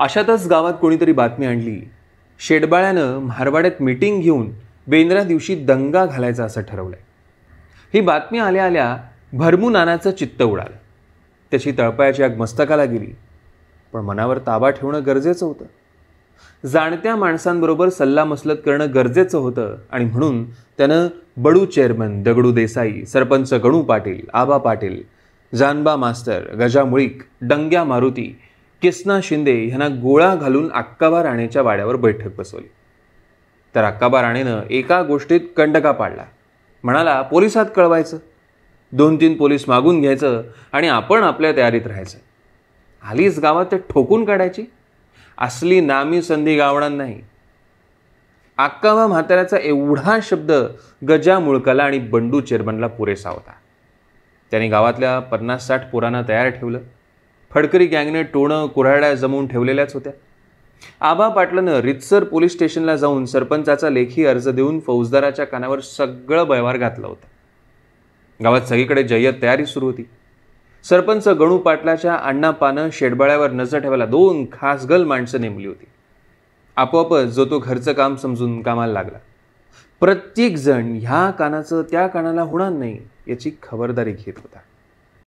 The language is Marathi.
अशातच गावात कोणीतरी बातमी आणली. शेडबाळ्यानं मारवाड्यात मीटिंग घेऊन बेंद्रा दिवशी दंगा घालायचा असं ठरवलंय. ही बातमी आल्या आल्या भरमू नानाचं चित्त उडालं. त्याची तळपायाची आग मस्तकाला गेली. पण मनावर ताबा ठेवणं गरजेचं होतं. जाणत्या माणसांबरोबर सल्लामसलत करणं गरजेचं होतं आणि म्हणून त्यानं बडू चेअरमन दगडू देसाई, सरपंच गणू पाटील, आबा पाटील, जानबा मास्तर, गजा मुळीक, डंग्या मारुती, किसना शिंदे यांना गोळा घालून अक्काबा राणेच्या वाड्यावर बैठक बसवली. तर अक्काबा राणेनं एका गोष्टीत कंडका पाडला. म्हणाला, पोलिसात कळवायचं, 2-3 पोलीस मागून घ्यायचं आणि आपण आपल्या तयारीत राहायचं. आलीच गावात ते ठोकून काढायची. असली नामी संधी गावणार नाही. अक्काबा म्हाताऱ्याचा एवढा शब्द गजा मुळकाला आणि बंडू चेअरमनला पुरेसा होता. त्याने गावातल्या 50-60 पोरांना तयार ठेवलं. फडकरी गँगने टोणं कुऱ्हाड्या जमवून ठेवलेल्याच होत्या. आबा पाटलानं रितसर पोलीस स्टेशनला जाऊन सरपंचाचा लेखी अर्ज देऊन फौजदाराच्या कानावर सगळं व्यवहार घातला होता. गावात सगळीकडे जय्यत तयारी सुरू होती. सरपंच गणू पाटलाच्या अण्णापानं शेडबाळ्यावर नजर ठेवायला 2 खासगल माणसं नेमली होती. आपोआपच जो तो घरचं काम समजून कामाला लागला. प्रत्येक जण ह्या कानाचं त्या कानाला होणार नाही याची खबरदारी घेत होता.